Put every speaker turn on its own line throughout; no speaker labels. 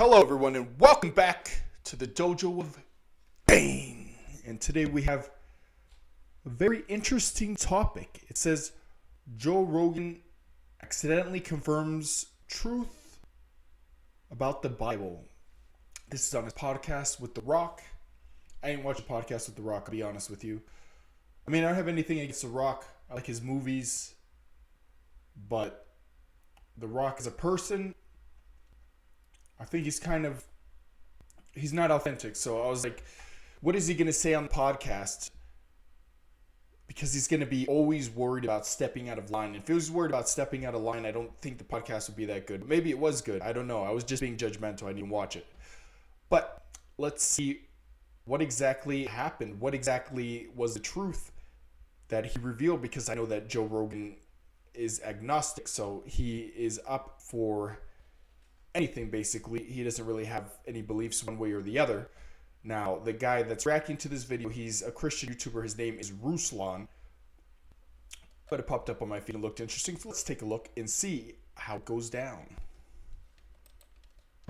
Hello everyone and welcome back to the Dojo of Pain. And today we have a very interesting topic. It says Joe Rogan accidentally confirms truth about the Bible. This is on his podcast with The Rock. I didn't watch a podcast with The Rock, I'll be honest with you. I mean, I don't have anything against The Rock. I like his movies. But The Rock as a person, I think he's not authentic. So I was like, what is he going to say on the podcast? Because he's going to be always worried about stepping out of line. If he was worried about stepping out of line, I don't think the podcast would be that good. Maybe it was good. I don't know. I was just being judgmental. I didn't watch it. But let's see what exactly happened. What exactly was the truth that he revealed? Because I know that Joe Rogan is agnostic. So he is up for anything, basically. He doesn't really have any beliefs one way or the other. Now, the guy that's reacting to this video, he's a Christian YouTuber. His name is Ruslan. But it popped up on my feed and looked interesting. So let's take a look and see how it goes down.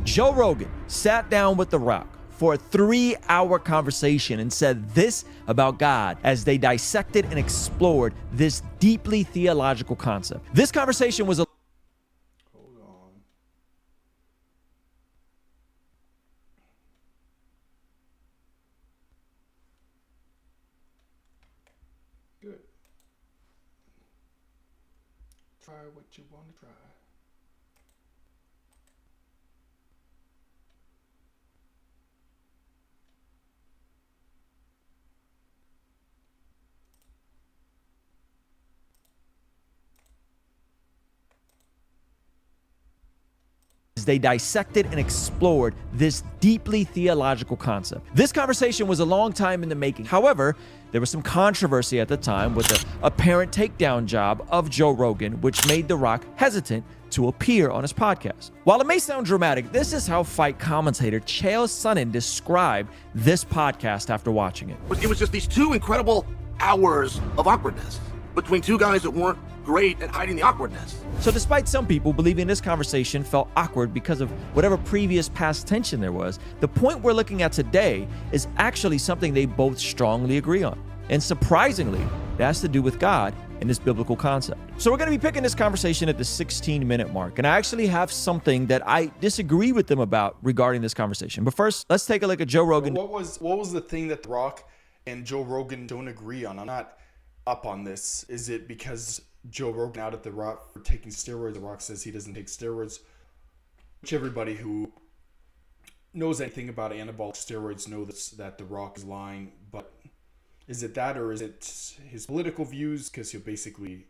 Joe Rogan sat down with The Rock for a 3-hour conversation and said this about God as they dissected and explored this deeply theological concept. This conversation was a
Good. Try what you want to try.
they dissected and explored this deeply theological concept. This conversation was a long time in the making. However, there was some controversy at the time with the apparent takedown job of Joe Rogan, which made The Rock hesitant to appear on his podcast. While it may sound dramatic, this is how fight commentator Chael Sonnen described this podcast after watching it.
It was just these two incredible hours of awkwardness between two guys that weren't great at hiding the awkwardness.
So despite some people believing this conversation felt awkward because of whatever previous past tension there was, the point we're looking at today is actually something they both strongly agree on. And surprisingly, it has to do with God and this biblical concept. So we're going to be picking this conversation at the 16-minute mark. And I actually have something that I disagree with them about regarding this conversation. But first, let's take a look at Joe Rogan.
What was the thing that The Rock and Joe Rogan don't agree on? I'm not up on this. Is it because Joe Rogan out at The Rock for taking steroids? The Rock says he doesn't take steroids, which everybody who knows anything about anabolic steroids knows that The Rock is lying. But is it that, or is it his political views? Because he'll basically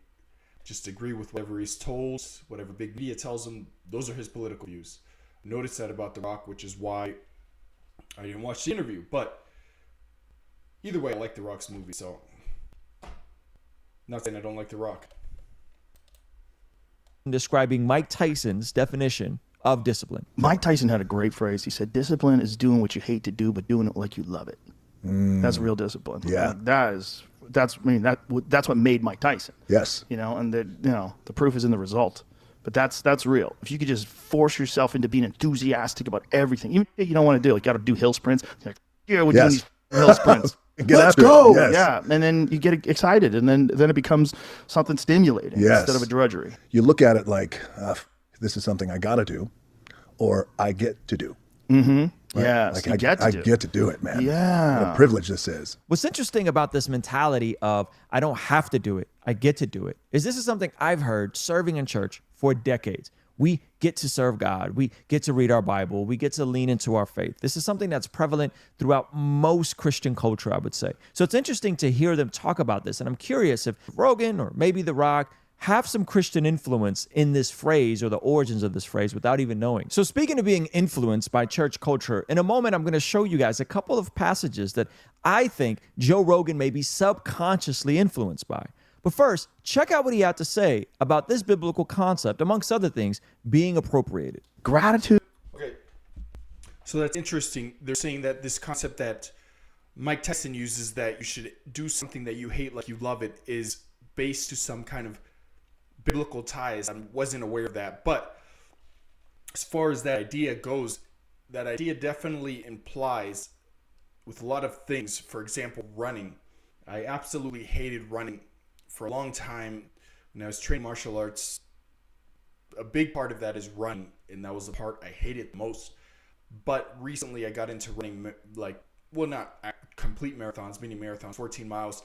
just agree with whatever he's told, whatever big media tells him. Those are his political views. Notice that about The Rock, which is why I didn't watch the interview. But either way, I like The Rock's movie, so not saying I don't like The Rock.
Describing Mike Tyson's definition of discipline.
Mike Tyson had a great phrase. He said, discipline is doing what you hate to do, but doing it like you love it. That's real discipline.
Yeah.
Like, that's what made Mike Tyson.
Yes.
And the proof is in the result. But that's real. If you could just force yourself into being enthusiastic about everything, even if you don't want to do it, you got to do hill sprints. You're like, yeah, we're doing these hill sprints. Let's go. Yes. Yeah. And then you get excited, and then it becomes something stimulating instead of a drudgery.
You look at it like, this is something I got to do, or I get to do.
Mm-hmm.
Right?
Yeah.
Like
so
I get to do it, man.
Yeah.
What a privilege this is.
What's interesting about this mentality of I don't have to do it, I get to do it, is this is something I've heard serving in church for decades. We get to serve God. We get to read our Bible. We get to lean into our faith. This is something that's prevalent throughout most Christian culture, I would say. So it's interesting to hear them talk about this. And I'm curious if Rogan or maybe The Rock have some Christian influence in this phrase or the origins of this phrase without even knowing. So speaking of being influenced by church culture, in a moment, I'm going to show you guys a couple of passages that I think Joe Rogan may be subconsciously influenced by. But first, check out what he had to say about this biblical concept, amongst other things, being appropriated.
Gratitude.
Okay. So that's interesting. They're saying that this concept that Mike Tyson uses, that you should do something that you hate like you love it, is based to some kind of biblical ties. I wasn't aware of that. But as far as that idea goes, that idea definitely implies with a lot of things. For example, running. I absolutely hated running for a long time when I was training martial arts. A big part of that is running, and that was the part I hated the most. But recently I got into running, not complete marathons, mini marathons, 14 miles.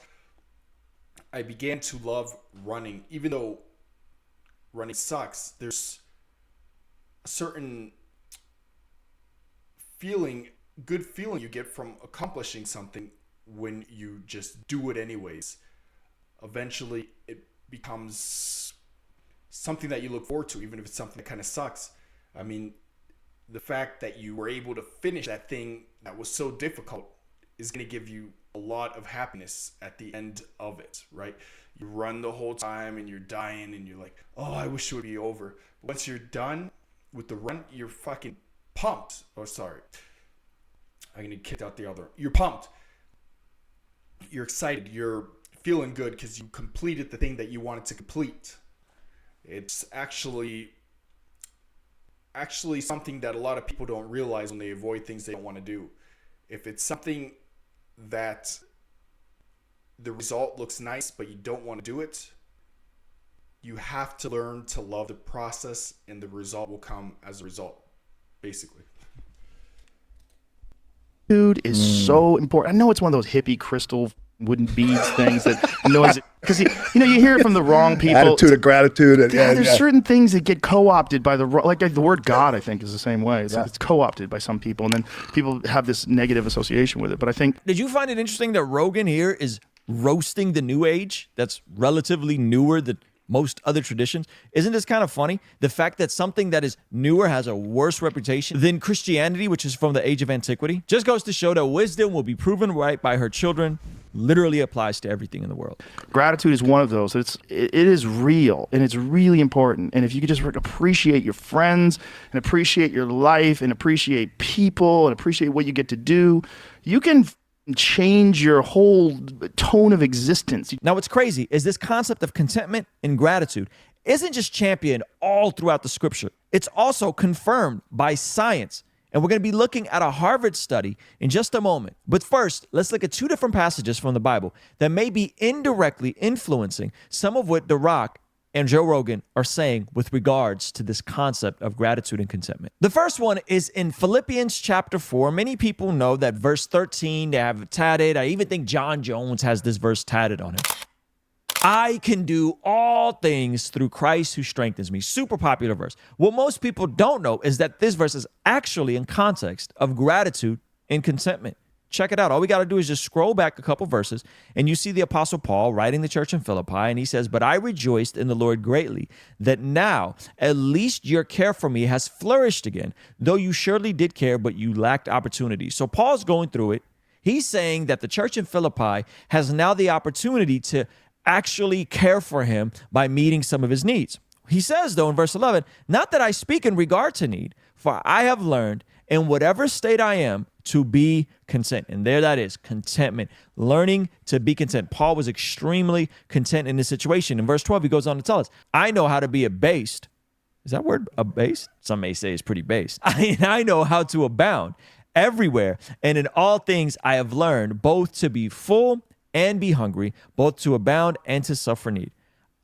I began to love running, even though running sucks. There's a certain good feeling you get from accomplishing something when you just do it anyways. Eventually it becomes something that you look forward to, even if it's something that kind of sucks. I mean, the fact that you were able to finish that thing that was so difficult is going to give you a lot of happiness at the end of it, right? You run the whole time and you're dying and you're like, oh, I wish it would be over. But once you're done with the run, you're fucking pumped. Oh, sorry. I'm going to kick out the other. You're pumped. You're excited. You're feeling good because you completed the thing that you wanted to complete. It's actually something that a lot of people don't realize when they avoid things they don't want to do. If it's something that the result looks nice but you don't want to do it, you have to learn to love the process, and the result will come as a result, basically.
Dude is so important. I know it's one of those hippie crystal wooden beads things that because you hear it from the wrong people.
Attitude of gratitude. And,
there's certain things that get co-opted by the word God. I think is the same way. It's co-opted by some people, and then people have this negative association with it. But I think,
did you find it interesting that Rogan here is roasting the New Age that's relatively newer than most other traditions? Isn't this kind of funny? The fact that something that is newer has a worse reputation than Christianity, which is from the age of antiquity, just goes to show that wisdom will be proven right by her children literally applies to everything in the world.
Gratitude is one of those. It is real, and it's really important. And if you could just appreciate your friends and appreciate your life and appreciate people and appreciate what you get to do, you can change your whole tone of existence.
Now, what's crazy is this concept of contentment and gratitude isn't just championed all throughout the scripture. It's also confirmed by science. And we're going to be looking at a Harvard study in just a moment. But first, let's look at two different passages from the Bible that may be indirectly influencing some of what The Rock and Joe Rogan are saying with regards to this concept of gratitude and contentment. The first one is in Philippians chapter 4. Many people know that verse 13, they have it tatted. I even think John Jones has this verse tatted on him. I can do all things through Christ who strengthens me. Super popular verse. What most people don't know is that this verse is actually in context of gratitude and contentment. Check it out. All we got to do is just scroll back a couple verses, and you see the Apostle Paul writing the church in Philippi, and he says, "But I rejoiced in the Lord greatly, that now at least your care for me has flourished again, though you surely did care, but you lacked opportunity." So Paul's going through it. He's saying that the church in Philippi has now the opportunity to actually care for him by meeting some of his needs. He says, though, in verse 11, "Not that I speak in regard to need, for I have learned in whatever state I am to be content." And there that is, contentment, learning to be content. Paul was extremely content in this situation. In verse 12, he goes on to tell us, "I know how to be abased." Is that word abased? Some may say it's pretty based. I know how to abound everywhere, and in all things I have learned both to be full and be hungry, both to abound and to suffer need.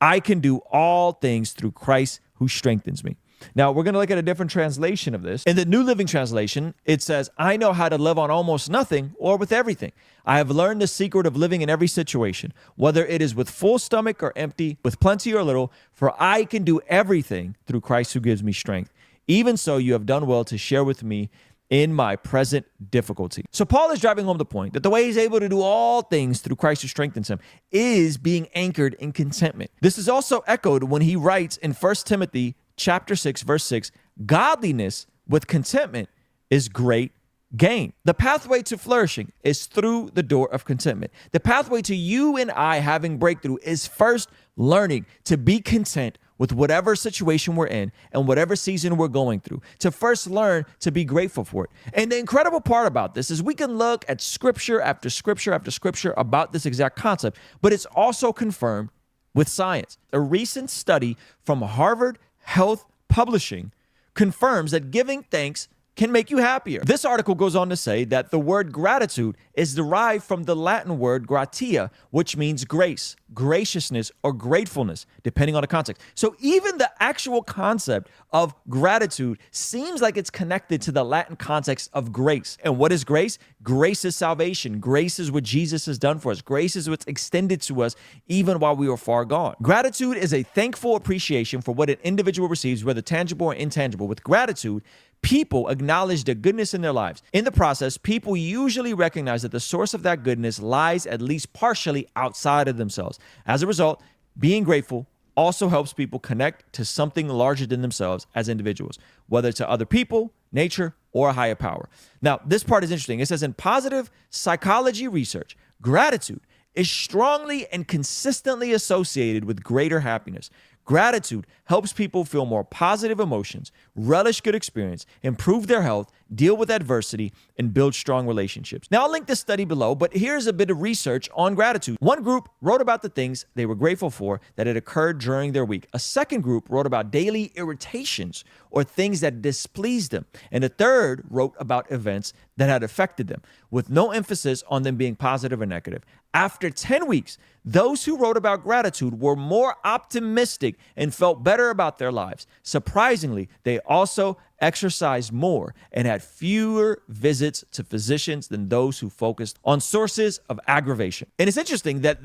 I can do all things through Christ who strengthens me. Now, we're going to look at a different translation of this. In the New Living Translation, it says, "I know how to live on almost nothing or with everything. I have learned the secret of living in every situation, whether it is with full stomach or empty, with plenty or little, for I can do everything through Christ who gives me strength. Even so, you have done well to share with me in my present difficulty." So Paul is driving home the point that the way he's able to do all things through Christ who strengthens him is being anchored in contentment. This is also echoed when he writes in 1 Timothy chapter 6, verse 6, "Godliness with contentment is great gain." The pathway to flourishing is through the door of contentment. The pathway to you and I having breakthrough is first learning to be content with whatever situation we're in and whatever season we're going through, to first learn to be grateful for it. And the incredible part about this is we can look at scripture after scripture after scripture about this exact concept, but it's also confirmed with science. A recent study from Harvard Health Publishing confirms that giving thanks can make you happier. This article goes on to say that the word gratitude is derived from the Latin word gratia, which means grace, graciousness, or gratefulness, depending on the context. So even the actual concept of gratitude seems like it's connected to the Latin context of grace. And what is grace? Grace is salvation. Grace is what Jesus has done for us. Grace is what's extended to us even while we were far gone. Gratitude is a thankful appreciation for what an individual receives, whether tangible or intangible. With gratitude, people acknowledge the goodness in their lives. In the process, people usually recognize that the source of that goodness lies at least partially outside of themselves. As a result, being grateful also helps people connect to something larger than themselves as individuals, whether to other people, nature, or a higher power. Now, this part is interesting. It says in positive psychology research, gratitude is strongly and consistently associated with greater happiness. Gratitude helps people feel more positive emotions, relish good experience, improve their health, deal with adversity, and build strong relationships. Now, I'll link this study below, but here's a bit of research on gratitude. One group wrote about the things they were grateful for that had occurred during their week. A second group wrote about daily irritations or things that displeased them. And a third wrote about events that had affected them, with no emphasis on them being positive or negative. After 10 weeks, those who wrote about gratitude were more optimistic and felt better about their lives. Surprisingly, they also exercised more and had fewer visits to physicians than those who focused on sources of aggravation. And it's interesting that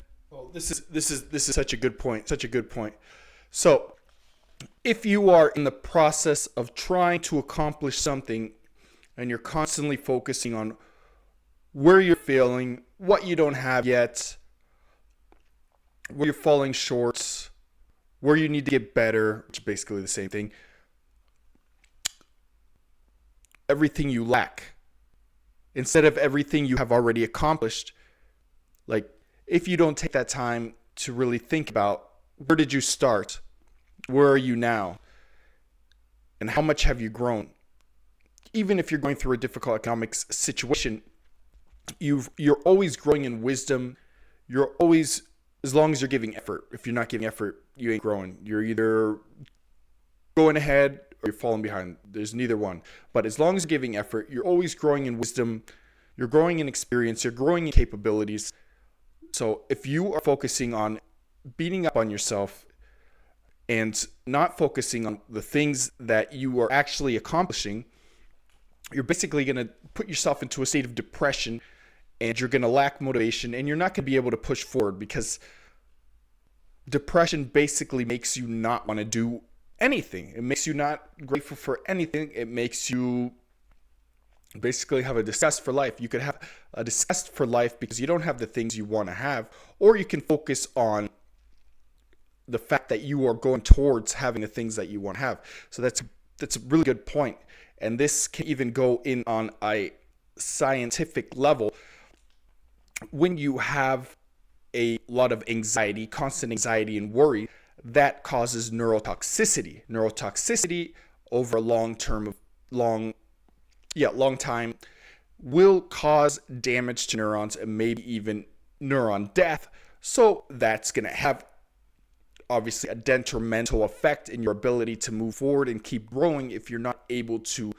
This is such a good point. Such a good point. So, if you are in the process of trying to accomplish something and you're constantly focusing on where you're failing, what you don't have yet, where you're falling short, where you need to get better, which is basically the same thing, everything you lack, instead of everything you have already accomplished, like if you don't take that time to really think about where did you start, where are you now, and how much have you grown. Even if you're going through a difficult economic situation, you're always growing in wisdom. You're always, as long as you're giving effort. If you're not giving effort, you ain't growing. You're either going ahead or you're falling behind. There's neither one. But as long as you're giving effort, you're always growing in wisdom. You're growing in experience. You're growing in capabilities. So if you are focusing on beating up on yourself and not focusing on the things that you are actually accomplishing, you're basically going to put yourself into a state of depression, and you're going to lack motivation, and you're not going to be able to push forward, because depression basically makes you not want to do anything. It makes you not grateful for anything. It makes you basically have a disgust for life. You could have a disgust for life because you don't have the things you want to have, or you can focus on the fact that you are going towards having the things that you want to have. So that's a really good point. And this can even go in on a scientific level. When you have a lot of anxiety, constant anxiety and worry, that causes neurotoxicity. Neurotoxicity over a long time will cause damage to neurons and maybe even neuron death. So that's going to have obviously a detrimental effect in your ability to move forward and keep growing if you're not able to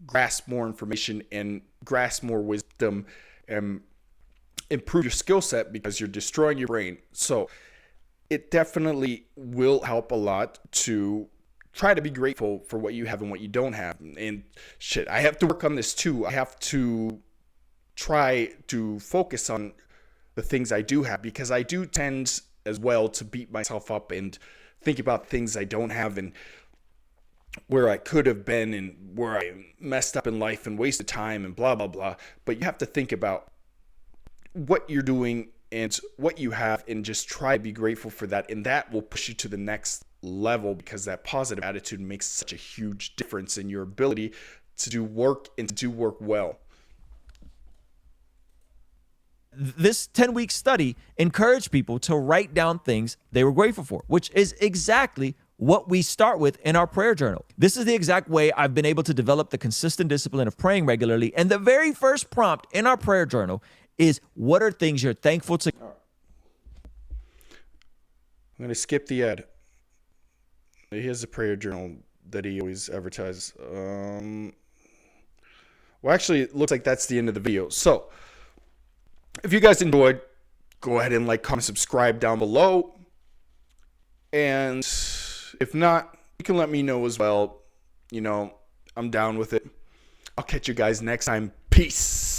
grasp more information and grasp more wisdom and improve your skill set, because you're destroying your brain. So it definitely will help a lot to try to be grateful for what you have and what you don't have. And shit, I have to work on this too. I have to try to focus on the things I do have, because I do tend as well to beat myself up and think about things I don't have and where I could have been and where I messed up in life and wasted time and blah, blah, blah. But you have to think about what you're doing and what you have and just try to be grateful for that. And that will push you to the next level, because that positive attitude makes such a huge difference in your ability to do work and to do work well.
This 10-week study encouraged people to write down things they were grateful for, which is exactly what we start with in our prayer journal. This is the exact way I've been able to develop the consistent discipline of praying regularly. And the very first prompt in our prayer journal is, what are things you're thankful to?
I'm going to skip the ad. He has a prayer journal that he always advertises. Well, actually, it looks like that's the end of the video. So, if you guys enjoyed, go ahead and like, comment, subscribe down below. And if not, you can let me know as well. You know, I'm down with it. I'll catch you guys next time. Peace.